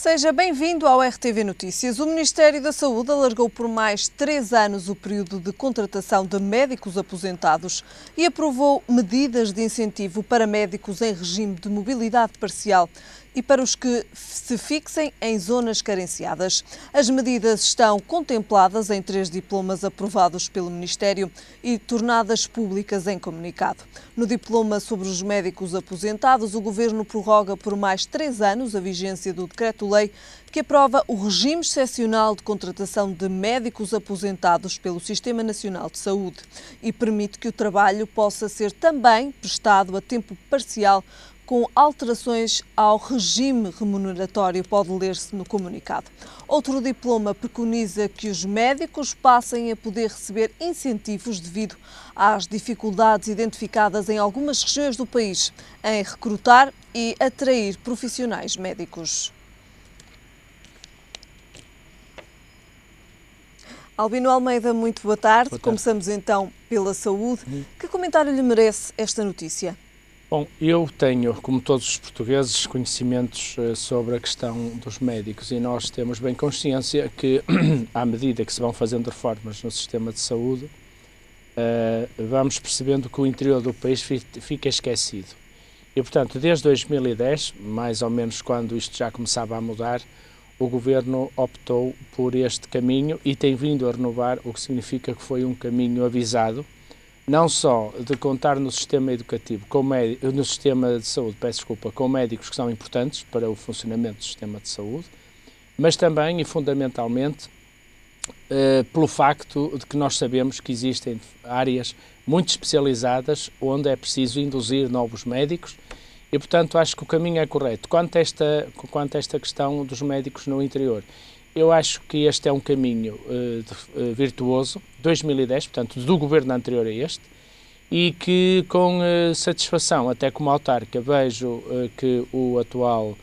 Seja bem-vindo ao RTV Notícias. O Ministério da Saúde alargou por mais 3 anos o período de contratação de médicos aposentados e aprovou medidas de incentivo para médicos em regime de mobilidade parcial e para os que se fixem em zonas carenciadas. As medidas estão contempladas em 3 diplomas aprovados pelo Ministério e tornadas públicas em comunicado. No diploma sobre os médicos aposentados, o Governo prorroga por mais 3 anos a vigência do Decreto-Lei que aprova o regime excepcional de contratação de médicos aposentados pelo Sistema Nacional de Saúde e permite que o trabalho possa ser também prestado a tempo parcial com alterações ao regime remuneratório, pode ler-se no comunicado. Outro diploma preconiza que os médicos passem a poder receber incentivos devido às dificuldades identificadas em algumas regiões do país em recrutar e atrair profissionais médicos. Albino Almeida, muito boa tarde. Começamos então pela saúde. Que comentário lhe merece esta notícia? Bom, eu tenho, como todos os portugueses, conhecimentos sobre a questão dos médicos e nós temos bem consciência que, à medida que se vão fazendo reformas no sistema de saúde, vamos percebendo que o interior do país fica esquecido. E, portanto, desde 2010, mais ou menos quando isto já começava a mudar, o Governo optou por este caminho e tem vindo a renovar, o que significa que foi um caminho avisado, não só de contar no sistema educativo, no sistema de saúde, com médicos que são importantes para o funcionamento do sistema de saúde, mas também e fundamentalmente pelo facto de que nós sabemos que existem áreas muito especializadas onde é preciso induzir novos médicos e, portanto, acho que o caminho é correto. Quanto a esta questão dos médicos no interior, eu acho que este é um caminho virtuoso, 2010, portanto, do governo anterior a este, e que com satisfação, até como autarca, vejo que o atual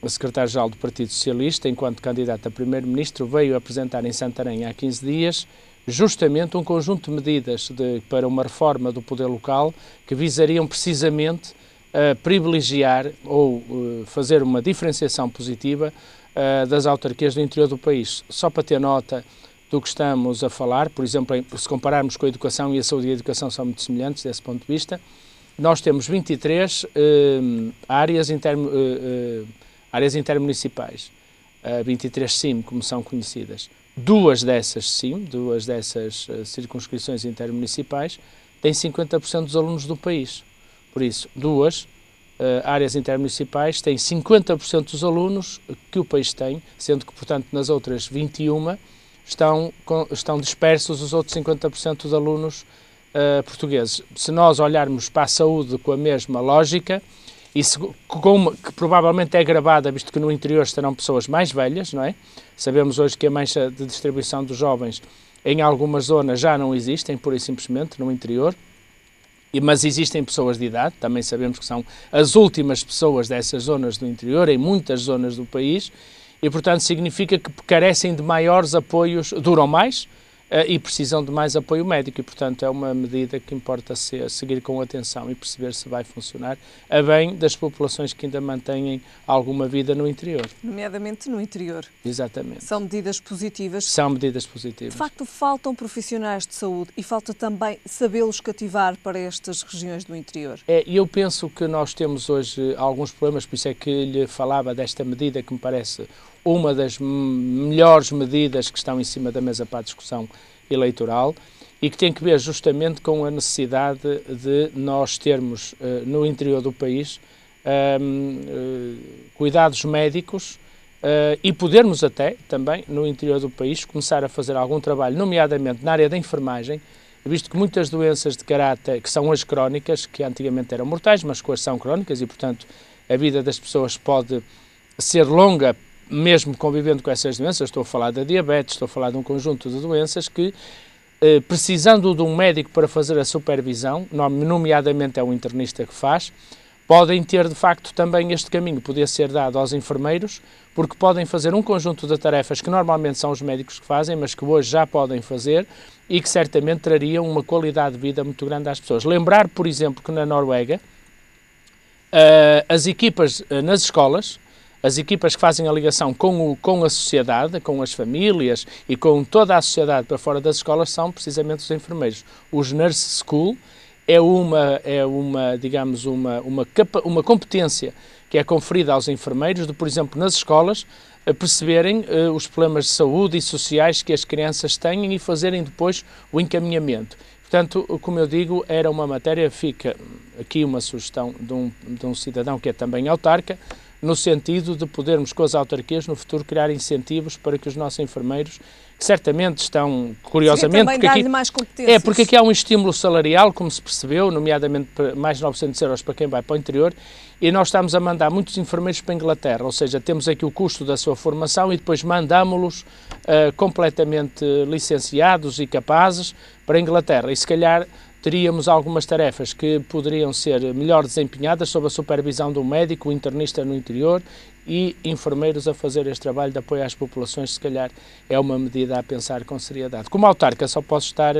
secretário-geral do Partido Socialista, enquanto candidato a primeiro-ministro, veio apresentar em Santarém há 15 dias justamente um conjunto de medidas para uma reforma do poder local que visariam precisamente privilegiar ou fazer uma diferenciação positiva das autarquias do interior do país. Só para ter nota do que estamos a falar, por exemplo, se compararmos com a educação, e a saúde e a educação são muito semelhantes desse ponto de vista, nós temos 23 áreas intermunicipais, 23 CIM, como são conhecidas. Duas dessas CIM, duas dessas circunscrições intermunicipais, têm 50% dos alunos do país. Por isso, duas áreas intermunicipais têm 50% dos alunos que o país tem, sendo que, portanto, nas outras 21 estão dispersos os outros 50% dos alunos portugueses. Se nós olharmos para a saúde com a mesma lógica, que provavelmente é agravada, visto que no interior estarão pessoas mais velhas, não é? Sabemos hoje que a mancha de distribuição dos jovens em algumas zonas já não existem, pura e simplesmente, no interior. Mas existem pessoas de idade, também sabemos que são as últimas pessoas dessas zonas do interior, em muitas zonas do país, e, portanto, significa que carecem de maiores apoios, duram mais e precisam de mais apoio médico, e, portanto, é uma medida que importa seguir com atenção e perceber se vai funcionar a bem das populações que ainda mantêm alguma vida no interior. Nomeadamente no interior. Exatamente. São medidas positivas. São medidas positivas. De facto, faltam profissionais de saúde e falta também sabê-los cativar para estas regiões do interior. Eu penso que nós temos hoje alguns problemas, por isso é que lhe falava desta medida que me parece uma das melhores medidas que estão em cima da mesa para a discussão eleitoral e que tem que ver justamente com a necessidade de nós termos no interior do país cuidados médicos e podermos até também no interior do país começar a fazer algum trabalho, nomeadamente na área da enfermagem, visto que muitas doenças de caráter, que são as crónicas, que antigamente eram mortais, mas que hoje são crónicas e, portanto, a vida das pessoas pode ser longa mesmo convivendo com essas doenças. Estou a falar da diabetes, estou a falar de um conjunto de doenças que, precisando de um médico para fazer a supervisão, nomeadamente é o internista que faz, podem ter de facto também este caminho, poder ser dado aos enfermeiros, porque podem fazer um conjunto de tarefas que normalmente são os médicos que fazem, mas que hoje já podem fazer e que certamente trariam uma qualidade de vida muito grande às pessoas. Lembrar, por exemplo, que na Noruega as equipas nas escolas as equipas que fazem a ligação com a sociedade, com as famílias e com toda a sociedade para fora das escolas são precisamente os enfermeiros. Os Nurse School é uma competência que é conferida aos enfermeiros de, por exemplo, nas escolas, perceberem os problemas de saúde e sociais que as crianças têm e fazerem depois o encaminhamento. Portanto, como eu digo, era uma matéria, fica aqui uma sugestão de um cidadão que é também autarca, no sentido de podermos, com as autarquias, no futuro, criar incentivos para que os nossos enfermeiros, que certamente estão, curiosamente, porque aqui há um estímulo salarial, como se percebeu, nomeadamente mais 900 euros para quem vai para o interior, e nós estamos a mandar muitos enfermeiros para a Inglaterra, ou seja, temos aqui o custo da sua formação e depois mandámos-los completamente licenciados e capazes para a Inglaterra, e se calhar teríamos algumas tarefas que poderiam ser melhor desempenhadas sob a supervisão de um médico, um internista no interior e enfermeiros a fazer este trabalho de apoio às populações. Se calhar é uma medida a pensar com seriedade. Como autarca só posso estar,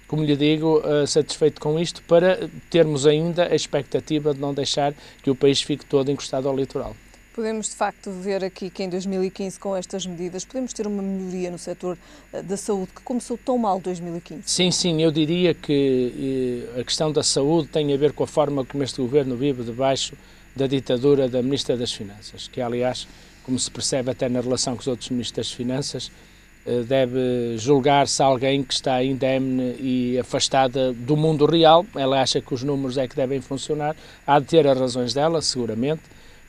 como lhe digo, satisfeito com isto para termos ainda a expectativa de não deixar que o país fique todo encostado ao litoral. Podemos, de facto, ver aqui que em 2015, com estas medidas, podemos ter uma melhoria no setor da saúde, que começou tão mal em 2015? Sim, eu diria que a questão da saúde tem a ver com a forma como este governo vive debaixo da ditadura da Ministra das Finanças, que, aliás, como se percebe até na relação com os outros Ministros das Finanças, deve julgar-se alguém que está indemne e afastada do mundo real. Ela acha que os números é que devem funcionar, há de ter as razões dela, seguramente,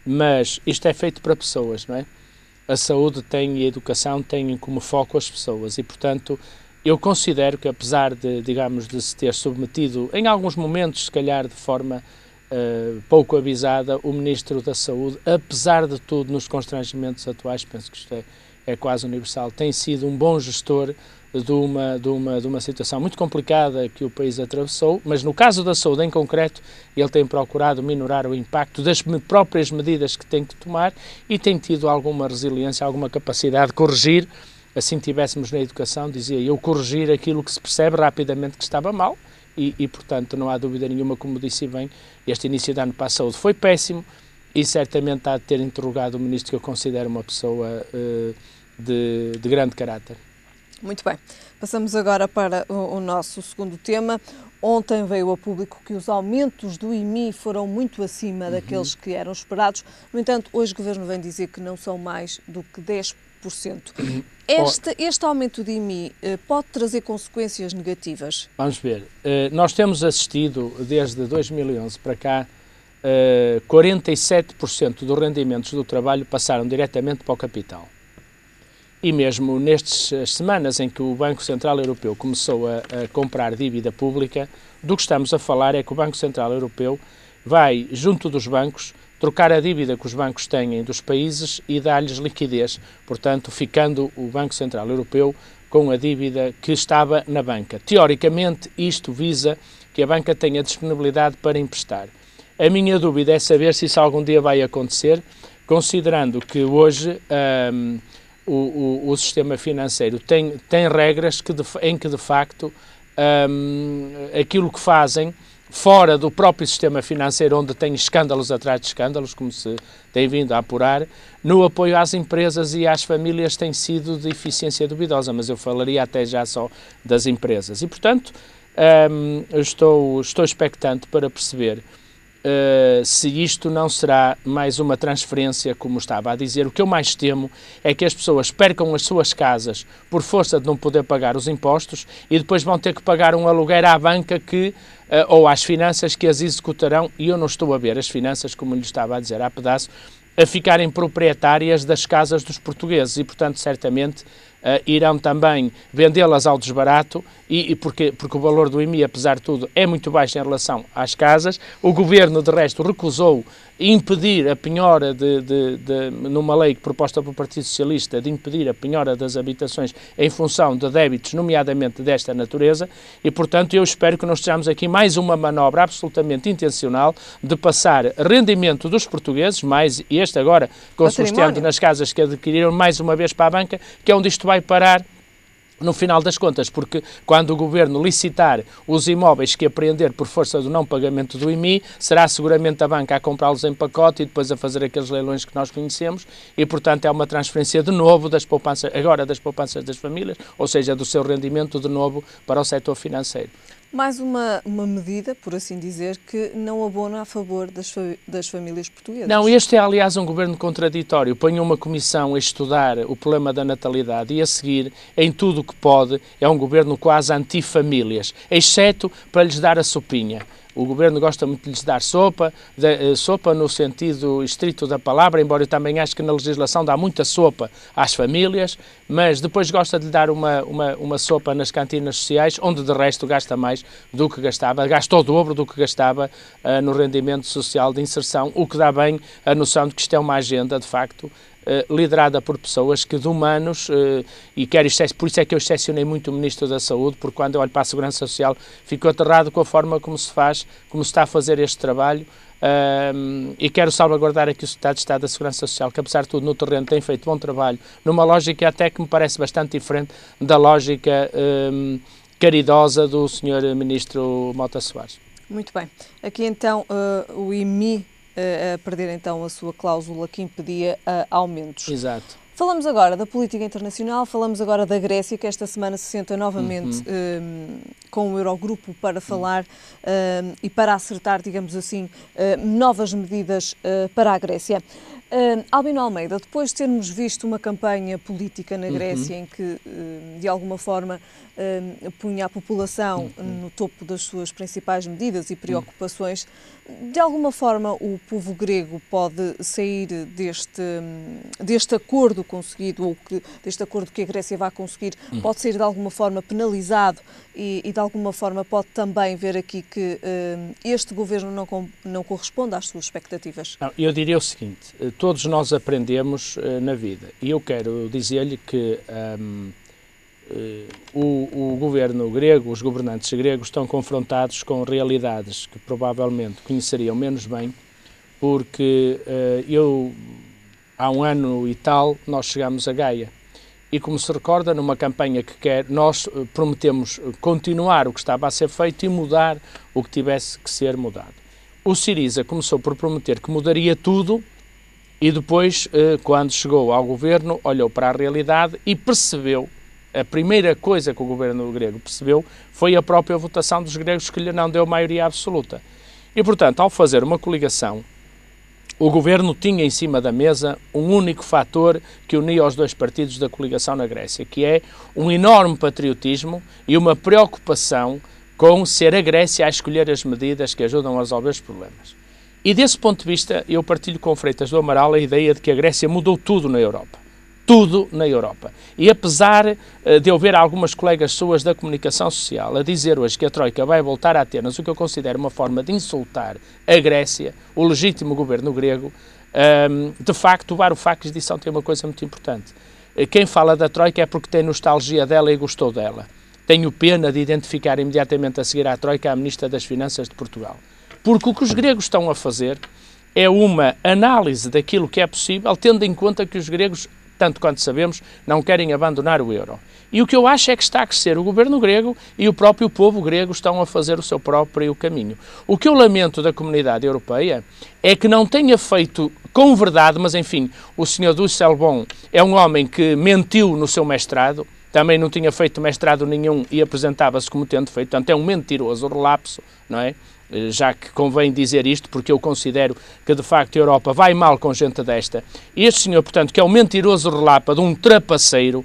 mas isto é feito para pessoas, não é? A saúde e a educação têm como foco as pessoas e, portanto, eu considero que, apesar de, digamos, de se ter submetido, em alguns momentos, se calhar de forma pouco avisada, o Ministro da Saúde, apesar de tudo, nos constrangimentos atuais, penso que isto é quase universal, tem sido um bom gestor de uma situação muito complicada que o país atravessou, mas no caso da saúde em concreto, ele tem procurado minorar o impacto das próprias medidas que tem que tomar e tem tido alguma resiliência, alguma capacidade de corrigir, assim tivéssemos na educação, dizia eu, corrigir aquilo que se percebe rapidamente que estava mal e portanto, não há dúvida nenhuma, como disse bem, este início de ano para a saúde foi péssimo e certamente há de ter interrogado o Ministro, que eu considero uma pessoa de grande caráter. Muito bem. Passamos agora para o nosso segundo tema. Ontem veio a público que os aumentos do IMI foram muito acima daqueles que eram esperados. No entanto, hoje o Governo vem dizer que não são mais do que 10%. Este aumento de IMI pode trazer consequências negativas? Vamos ver. Nós temos assistido, desde 2011 para cá, 47% dos rendimentos do trabalho passaram diretamente para o capital. E mesmo nestas semanas em que o Banco Central Europeu começou a comprar dívida pública, do que estamos a falar é que o Banco Central Europeu vai, junto dos bancos, trocar a dívida que os bancos têm dos países e dar-lhes liquidez, portanto, ficando o Banco Central Europeu com a dívida que estava na banca. Teoricamente, isto visa que a banca tenha disponibilidade para emprestar. A minha dúvida é saber se isso algum dia vai acontecer, considerando que hoje o sistema financeiro tem regras em que, de facto, aquilo que fazem fora do próprio sistema financeiro, onde tem escândalos atrás de escândalos, como se tem vindo a apurar, no apoio às empresas e às famílias tem sido de eficiência duvidosa, mas eu falaria até já só das empresas. E, portanto, estou expectante para perceber se isto não será mais uma transferência, como estava a dizer. O que eu mais temo é que as pessoas percam as suas casas por força de não poder pagar os impostos e depois vão ter que pagar um aluguer à banca ou às finanças que as executarão, e eu não estou a ver as finanças, como lhe estava a dizer há pedaço, a ficarem proprietárias das casas dos portugueses e, portanto, certamente irão também vendê-las ao desbarato porque o valor do IMI, apesar de tudo, é muito baixo em relação às casas. O Governo, de resto, recusou impedir a penhora numa lei proposta pelo Partido Socialista, de impedir a penhora das habitações em função de débitos, nomeadamente desta natureza, e, portanto, eu espero que não estejamos aqui mais uma manobra absolutamente intencional de passar rendimento dos portugueses, mais este agora, com sustento nas casas que adquiriram, mais uma vez para a banca, que é onde isto vai parar no final das contas, porque quando o Governo licitar os imóveis que apreender por força do não pagamento do IMI, será seguramente a banca a comprá-los em pacote e depois a fazer aqueles leilões que nós conhecemos e, portanto, é uma transferência de novo das poupanças, agora das poupanças das famílias, ou seja, do seu rendimento de novo para o setor financeiro. Mais uma medida, por assim dizer, que não abona a favor das famílias portuguesas. Não, este é, aliás, um governo contraditório. Põe uma comissão a estudar o problema da natalidade e, a seguir, em tudo o que pode, é um governo quase anti-famílias, exceto para lhes dar a sopinha. O Governo gosta muito de lhes dar sopa no sentido estrito da palavra, embora eu também acho que na legislação dá muita sopa às famílias, mas depois gosta de lhe dar uma sopa nas cantinas sociais, onde de resto gasta mais do que gastava, gasta o dobro do que gastava no rendimento social de inserção, o que dá bem a noção de que isto é uma agenda, de facto, liderada por pessoas que de humanos, por isso é que eu excepcionei muito o Ministro da Saúde, porque quando eu olho para a Segurança Social fico aterrado com a forma como se está a fazer este trabalho, e quero salvaguardar aqui o Secretário de Estado da Segurança Social, que apesar de tudo no terreno tem feito bom trabalho, numa lógica até que me parece bastante diferente da lógica caridosa do Sr. Ministro Mota Soares. Muito bem. Aqui então o IMI a perder então a sua cláusula que impedia aumentos. Exato. Falamos agora da política internacional, falamos agora da Grécia, que esta semana se senta novamente com o Eurogrupo para falar e para acertar, digamos assim, novas medidas para a Grécia. Albino Almeida, depois de termos visto uma campanha política na Grécia em que, de alguma forma, punha a população no topo das suas principais medidas e preocupações, de alguma forma o povo grego pode sair deste acordo conseguido, ou deste acordo que a Grécia vai conseguir, pode sair de alguma forma penalizado e de alguma forma pode também ver aqui que este governo não corresponde às suas expectativas? Não, eu diria o seguinte, todos nós aprendemos na vida e eu quero dizer-lhe que o governo grego, os governantes gregos estão confrontados com realidades que provavelmente conheceriam menos bem, porque há um ano e tal, nós chegámos a Gaia. E como se recorda, numa campanha nós prometemos continuar o que estava a ser feito e mudar o que tivesse que ser mudado. O Syriza começou por prometer que mudaria tudo e depois, quando chegou ao governo, olhou para a realidade e percebeu. A primeira coisa que o governo grego percebeu foi a própria votação dos gregos que lhe não deu maioria absoluta. E, portanto, ao fazer uma coligação, o governo tinha em cima da mesa um único fator que unia os dois partidos da coligação na Grécia, que é um enorme patriotismo e uma preocupação com ser a Grécia a escolher as medidas que ajudam a resolver os problemas. E desse ponto de vista, eu partilho com Freitas do Amaral a ideia de que a Grécia mudou tudo na Europa. Tudo na Europa. E apesar de eu ver algumas colegas suas da comunicação social a dizer hoje que a Troika vai voltar a Atenas, o que eu considero uma forma de insultar a Grécia, o legítimo governo grego, de facto o Varoufakis disse ontem uma coisa muito importante. Quem fala da Troika é porque tem nostalgia dela e gostou dela. Tenho pena de identificar imediatamente a seguir à Troika a Ministra das Finanças de Portugal. Porque o que os gregos estão a fazer é uma análise daquilo que é possível, tendo em conta que os gregos, tanto quanto sabemos, não querem abandonar o euro. E o que eu acho é que está a crescer o governo grego e o próprio povo grego estão a fazer o seu próprio caminho. O que eu lamento da comunidade europeia é que não tenha feito com verdade, mas enfim, o Sr. Dijsselbloem é um homem que mentiu no seu mestrado, também não tinha feito mestrado nenhum e apresentava-se como tendo feito, portanto é um mentiroso relapso, não é? Já que convém dizer isto, porque eu considero que, de facto, a Europa vai mal com gente desta. E este senhor, portanto, que é um mentiroso relápado, um trapaceiro,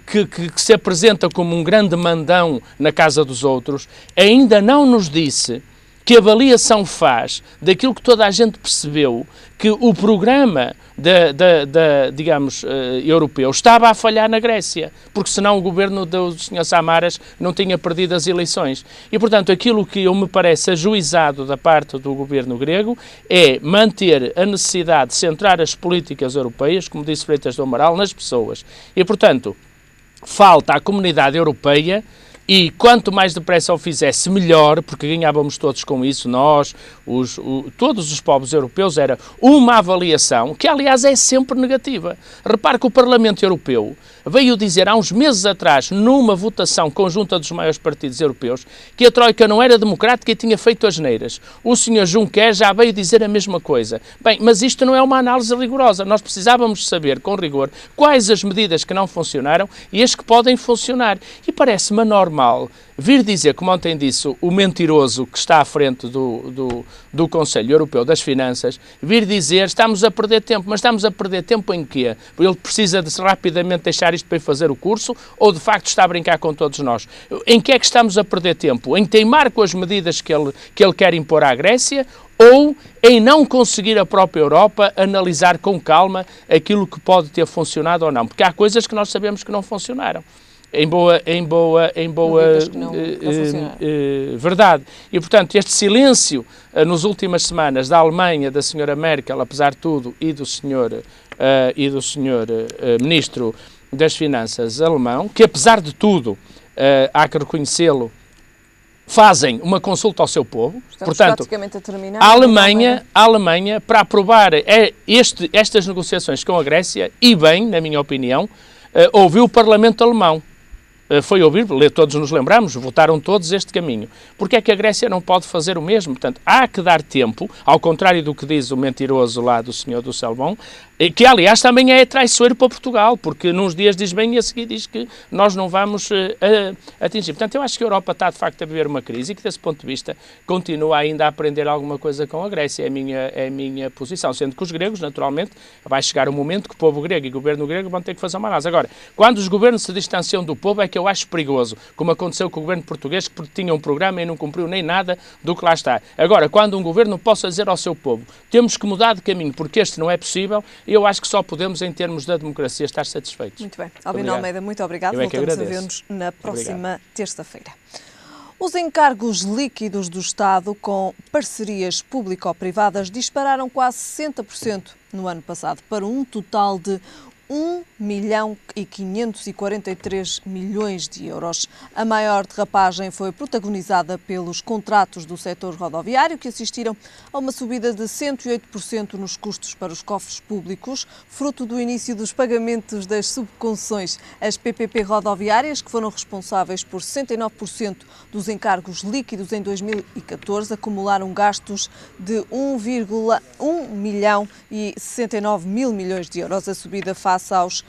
que se apresenta como um grande mandão na casa dos outros, ainda não nos disse que avaliação faz daquilo que toda a gente percebeu, que o programa digamos, europeu estava a falhar na Grécia, porque senão o governo do Sr. Samaras não tinha perdido as eleições. E, portanto, aquilo que eu me parece ajuizado da parte do governo grego é manter a necessidade de centrar as políticas europeias, como disse Freitas do Amaral, nas pessoas. E, portanto, falta à comunidade europeia. E quanto mais depressa o fizesse, melhor, porque ganhávamos todos com isso, nós, todos os povos europeus, era uma avaliação que, aliás, é sempre negativa. Repare que o Parlamento Europeu veio dizer há uns meses atrás, numa votação conjunta dos maiores partidos europeus, que a Troika não era democrática e tinha feito asneiras. O Sr. Juncker já veio dizer a mesma coisa. Bem, mas isto não é uma análise rigorosa. Nós precisávamos saber, com rigor, quais as medidas que não funcionaram e as que podem funcionar. E parece-me anormal vir dizer, como ontem disse o mentiroso que está à frente do Conselho Europeu das Finanças, vir dizer estamos a perder tempo. Mas estamos a perder tempo em quê? Ele precisa de rapidamente deixar isto para ir fazer o curso ou de facto está a brincar com todos nós? Em que é que estamos a perder tempo? Em teimar com as medidas que ele quer impor à Grécia ou em não conseguir a própria Europa analisar com calma aquilo que pode ter funcionado ou não? Porque há coisas que nós sabemos que não funcionaram. Em boa verdade. E, portanto, este silêncio nas últimas semanas da Alemanha, da senhora Merkel, apesar de tudo, e do senhor Ministro das Finanças alemão, que, apesar de tudo, há que reconhecê-lo, fazem uma consulta ao seu povo. Estamos portanto, praticamente a terminar. A Alemanha, para aprovar estas negociações com a Grécia, e bem, na minha opinião, ouviu o Parlamento alemão. Foi ouvir, todos nos lembramos, votaram todos este caminho. Porque é que a Grécia não pode fazer o mesmo? Portanto, há que dar tempo, ao contrário do que diz o mentiroso lá do senhor do Selbon, que aliás também é traiçoeiro para Portugal, porque nos dias diz bem e a seguir diz que nós não vamos atingir. Portanto, eu acho que a Europa está de facto a viver uma crise e que desse ponto de vista continua ainda a aprender alguma coisa com a Grécia, é a minha posição. Sendo que os gregos, naturalmente, vai chegar um momento que o povo grego e o governo grego vão ter que fazer uma análise. Agora, quando os governos se distanciam do povo é que eu acho perigoso, como aconteceu com o governo português, que tinha um programa e não cumpriu nem nada do que lá está. Agora, quando um governo possa dizer ao seu povo, temos que mudar de caminho porque este não é possível, eu acho que só podemos, em termos da democracia, estar satisfeitos. Muito bem. Albino Almeida, muito obrigado. Voltamos a ver-nos na próxima terça-feira. Os encargos líquidos do Estado com parcerias público-privadas dispararam quase 60% no ano passado, para um total de 1.543 milhões de euros. A maior derrapagem foi protagonizada pelos contratos do setor rodoviário, que assistiram a uma subida de 108% nos custos para os cofres públicos, fruto do início dos pagamentos das subconcessões. As PPP rodoviárias, que foram responsáveis por 69% dos encargos líquidos em 2014, acumularam gastos de 1,1 milhão e 69 mil milhões de euros. A subida face aos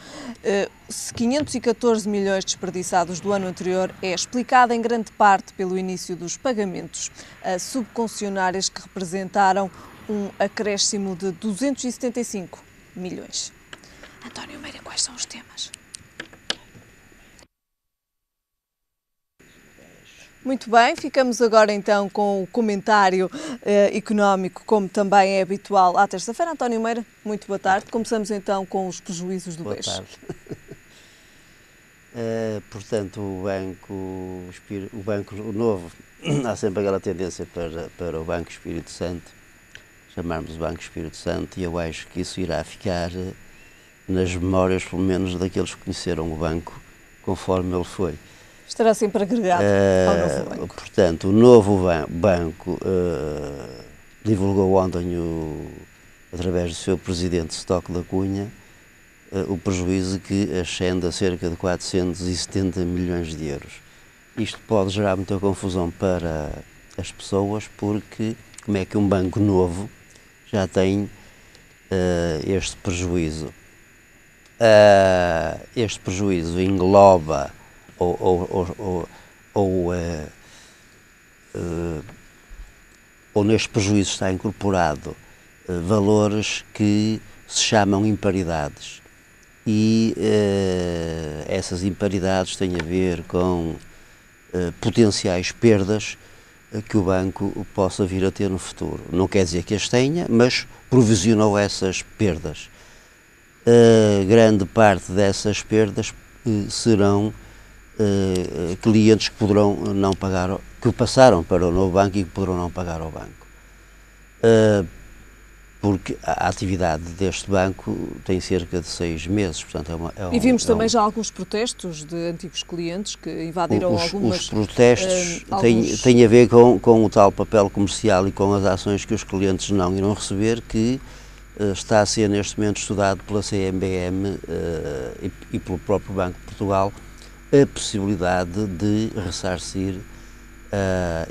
514 milhões desperdiçados do ano anterior é explicada em grande parte pelo início dos pagamentos a subconcessionárias, que representaram um acréscimo de 275 milhões. António Meira, quais são os temas? Muito bem, ficamos agora então com o comentário económico, como também é habitual à terça-feira. António Meira, muito boa tarde. Começamos então com os prejuízos do BES. Boa tarde. Portanto, o novo, há sempre aquela tendência para o Banco Espírito Santo, chamarmos o Banco Espírito Santo, e eu acho que isso irá ficar nas memórias, pelo menos, daqueles que conheceram o banco conforme ele foi. Estará sempre agregado ao novo banco. Portanto, o novo banco divulgou ontem, através do seu presidente Stock da Cunha, o prejuízo que ascende a cerca de 470 milhões de euros. Isto pode gerar muita confusão para as pessoas, porque como é que um banco novo já tem este prejuízo? Este prejuízo engloba ou neste prejuízo está incorporado valores que se chamam imparidades, e essas imparidades têm a ver com potenciais perdas que o banco possa vir a ter no futuro. Não quer dizer que as tenha, mas provisionou essas perdas. Grande parte dessas perdas serão clientes que poderão não pagar, que passaram para o novo banco e que poderão não pagar ao banco. Porque a atividade deste banco tem cerca de 6 meses, portanto E vimos também já alguns protestos de antigos clientes que invadiram algumas... Os protestos têm a ver com o tal papel comercial e com as ações que os clientes não irão receber, que está a ser neste momento estudado pela CMBM e pelo próprio Banco de Portugal a possibilidade de ressarcir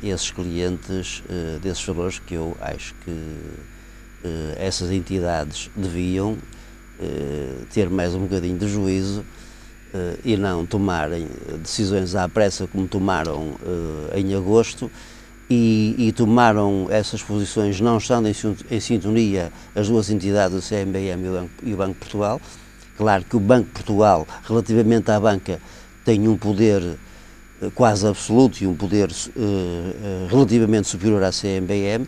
esses clientes desses valores que eu acho que essas entidades deviam ter mais um bocadinho de juízo e não tomarem decisões à pressa como tomaram em agosto e tomaram essas posições não estando em sintonia as duas entidades, o CMBM e o Banco de Portugal. Claro que o Banco de Portugal, relativamente à banca, tem um poder quase absoluto e um poder relativamente superior à CMBM.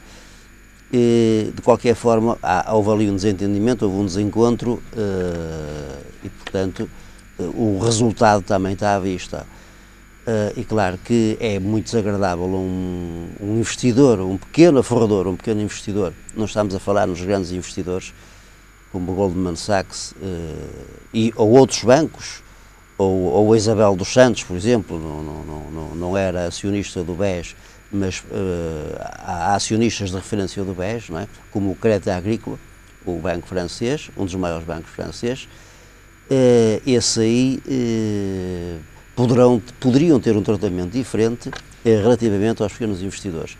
De qualquer forma, houve ali um desentendimento, houve um desencontro e, portanto, o resultado também está à vista. E claro que é muito desagradável um investidor, um pequeno forrador, um pequeno investidor, não estamos a falar nos grandes investidores, como o Goldman Sachs ou outros bancos, ou a Isabel dos Santos, por exemplo, não era acionista do BES, mas há acionistas de referência do BES, não é? Como o Crédit Agricole, o banco francês, um dos maiores bancos franceses. Esse aí poderiam ter um tratamento diferente relativamente aos pequenos investidores,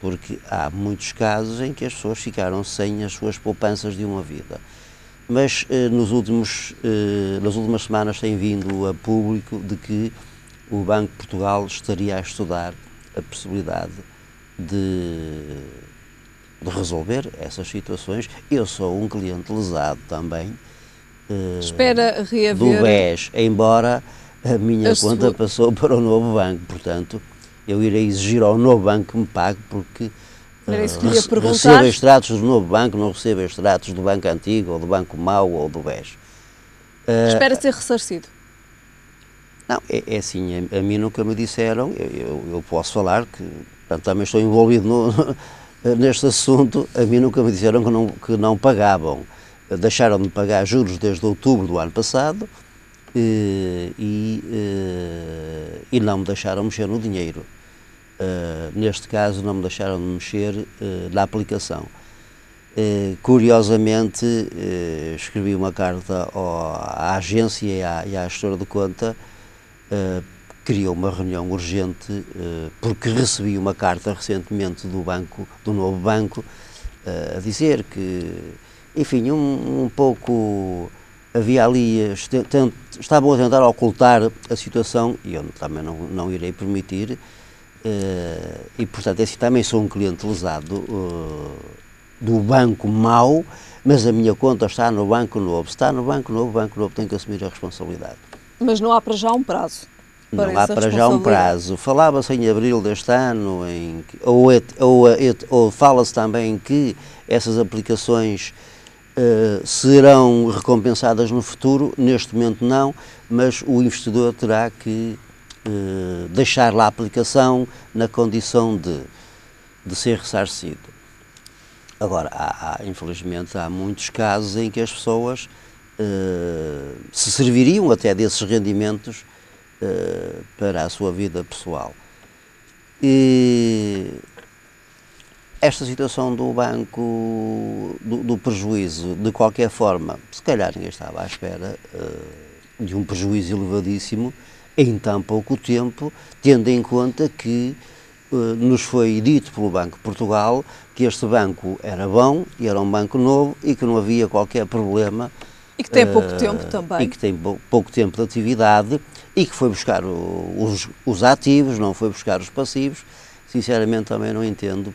porque há muitos casos em que as pessoas ficaram sem as suas poupanças de uma vida. Mas nas últimas semanas tem vindo a público de que o Banco de Portugal estaria a estudar a possibilidade de resolver essas situações. Eu sou um cliente lesado também Espera reaver do BES, embora a minha conta passou para o novo banco, portanto eu irei exigir ao novo banco que me pague, porque recebo extratos do novo banco, não recebo extratos do banco antigo, ou do banco mau, ou do BES. Espera ser ressarcido? Não, é assim, a mim nunca me disseram, eu posso falar que, portanto, também estou envolvido neste assunto, a mim nunca me disseram que não pagavam. Deixaram de pagar juros desde outubro do ano passado e não me deixaram mexer no dinheiro. Neste caso, não me deixaram de mexer na aplicação. Curiosamente, escrevi uma carta à agência e à gestora de conta, criou uma reunião urgente, porque recebi uma carta recentemente do novo banco, a dizer que, enfim, um pouco havia ali, estavam a tentar ocultar a situação e eu também não irei permitir, e portanto assim, também sou um cliente lesado do banco mau, mas a minha conta está no banco novo. Se está no banco novo, o banco novo tem que assumir a responsabilidade. Mas não há para já um prazo? Não há para já um prazo. Falava-se em abril deste ano, ou fala-se também que essas aplicações serão recompensadas no futuro. Neste momento não, mas o investidor terá que deixar lá a aplicação na condição de ser ressarcido. Agora, infelizmente, há muitos casos em que as pessoas se serviriam até desses rendimentos para a sua vida pessoal. E esta situação do banco, do prejuízo, de qualquer forma, se calhar ninguém estava à espera de um prejuízo elevadíssimo em tão pouco tempo, tendo em conta que nos foi dito pelo Banco de Portugal que este banco era bom e era um banco novo e que não havia qualquer problema. E que tem pouco tempo também. E que tem pouco tempo de atividade e que foi buscar os ativos, não foi buscar os passivos. Sinceramente também não entendo.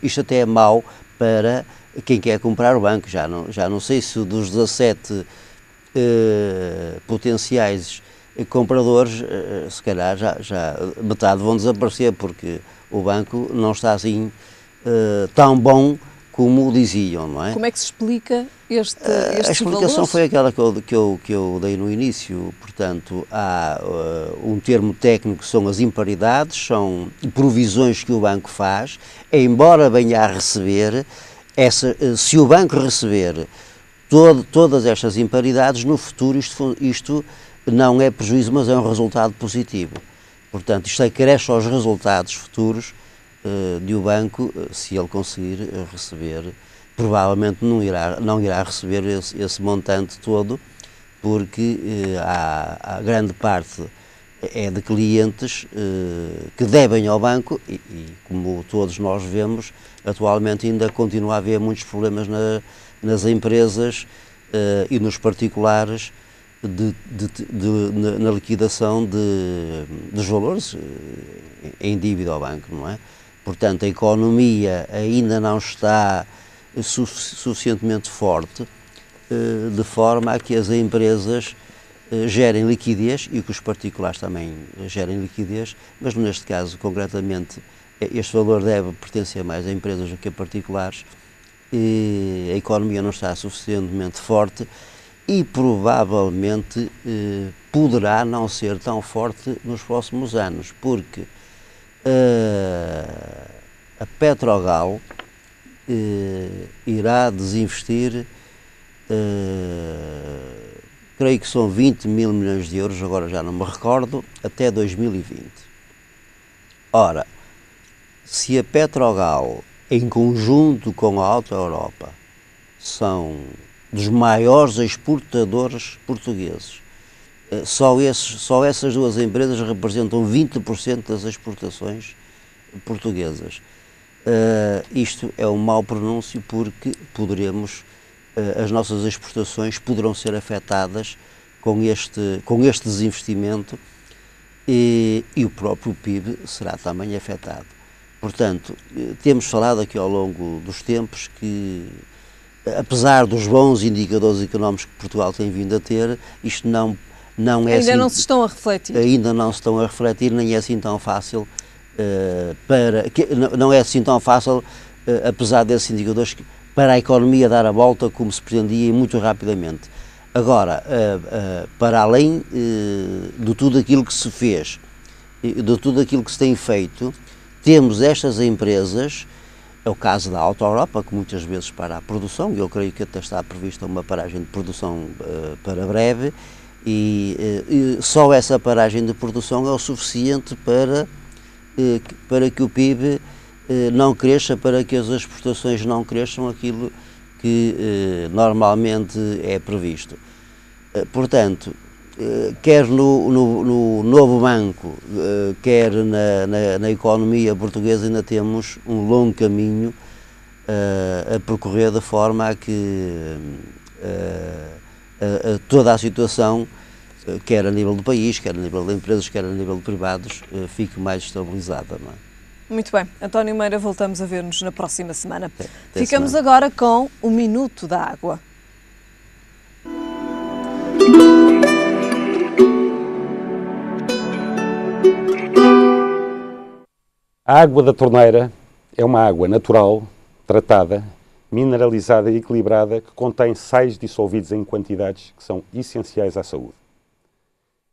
Isto até é mau para quem quer comprar o banco. Já não sei se dos 17 potenciais compradores, se calhar já metade vão desaparecer, porque o banco não está assim tão bom como diziam, não é? Como é que se explica estes valores? A explicação foi aquela que eu dei no início. Portanto, há um termo técnico que são as imparidades, são provisões que o banco faz, embora venha a receber, se o banco receber todas estas imparidades, no futuro isto não é prejuízo, mas é um resultado positivo. Portanto, isto acresce aos resultados futuros de o banco, se ele conseguir receber provavelmente não irá receber esse montante todo, porque a grande parte é de clientes que devem ao banco e, como todos nós vemos, atualmente ainda continua a haver muitos problemas nas empresas e nos particulares na liquidação dos valores em dívida ao banco, não é? Portanto, a economia ainda não está suficientemente forte, de forma a que as empresas gerem liquidez e que os particulares também gerem liquidez, mas neste caso, concretamente, este valor deve pertencer mais a empresas do que a particulares, e a economia não está suficientemente forte e provavelmente poderá não ser tão forte nos próximos anos, porque a Petrogal irá desinvestir, creio que são 20 mil milhões de euros, agora já não me recordo, até 2020. Ora, se a Petrogal, em conjunto com a Auto Europa, são dos maiores exportadores portugueses, só essas duas empresas representam 20% das exportações portuguesas. Isto é um mau pronúncio, porque as nossas exportações poderão ser afetadas com este desinvestimento e o próprio PIB será também afetado. Portanto, temos falado aqui ao longo dos tempos que, apesar dos bons indicadores económicos que Portugal tem vindo a ter, isto não é ainda assim, não se estão a refletir. Ainda não se estão a refletir, nem é assim tão fácil não é assim tão fácil, apesar desses indicadores, para a economia dar a volta como se pretendia e muito rapidamente. Agora, para além de tudo aquilo que se fez, de tudo aquilo que se tem feito, temos estas empresas, é o caso da Auto Europa, que muitas vezes para a produção, eu creio que até está prevista uma paragem de produção para breve, e só essa paragem de produção é o suficiente para que o PIB não cresça, para que as exportações não cresçam aquilo que normalmente é previsto. Portanto, quer no novo banco, quer na economia portuguesa, ainda temos um longo caminho a percorrer, de forma a que toda a situação, quer a nível do país, quer a nível de empresas, quer a nível de privados, fique mais estabilizada, não é? Muito bem. António Meira, voltamos a ver-nos na próxima semana. Ficamos agora com o Minuto da Água. A água da torneira é uma água natural, tratada, mineralizada e equilibrada, que contém sais dissolvidos em quantidades que são essenciais à saúde.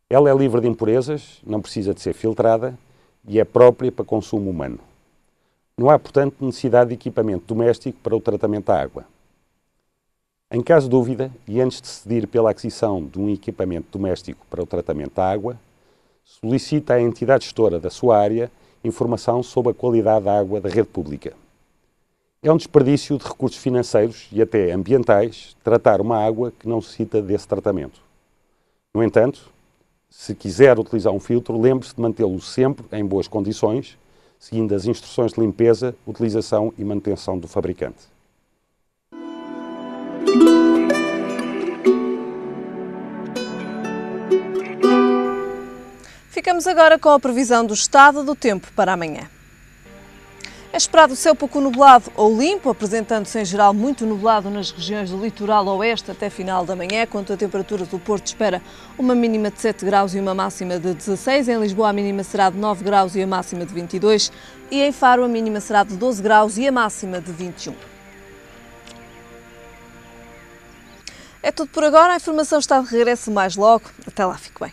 Ela é livre de impurezas, não precisa de ser filtrada e é própria para consumo humano. Não há, portanto, necessidade de equipamento doméstico para o tratamento da água. Em caso de dúvida, e antes de decidir pela aquisição de um equipamento doméstico para o tratamento da água, solicita à entidade gestora da sua área informação sobre a qualidade da água da rede pública. É um desperdício de recursos financeiros e até ambientais tratar uma água que não necessita desse tratamento. No entanto, se quiser utilizar um filtro, lembre-se de mantê-lo sempre em boas condições, seguindo as instruções de limpeza, utilização e manutenção do fabricante. Ficamos agora com a previsão do estado do tempo para amanhã. É esperado céu pouco nublado ou limpo, apresentando-se em geral muito nublado nas regiões do litoral oeste até final da manhã. Quanto a temperaturas, do Porto espera uma mínima de 7 graus e uma máxima de 16. Em Lisboa a mínima será de 9 graus e a máxima de 22. E em Faro a mínima será de 12 graus e a máxima de 21. É tudo por agora, a informação está de regresso mais logo. Até lá, fique bem.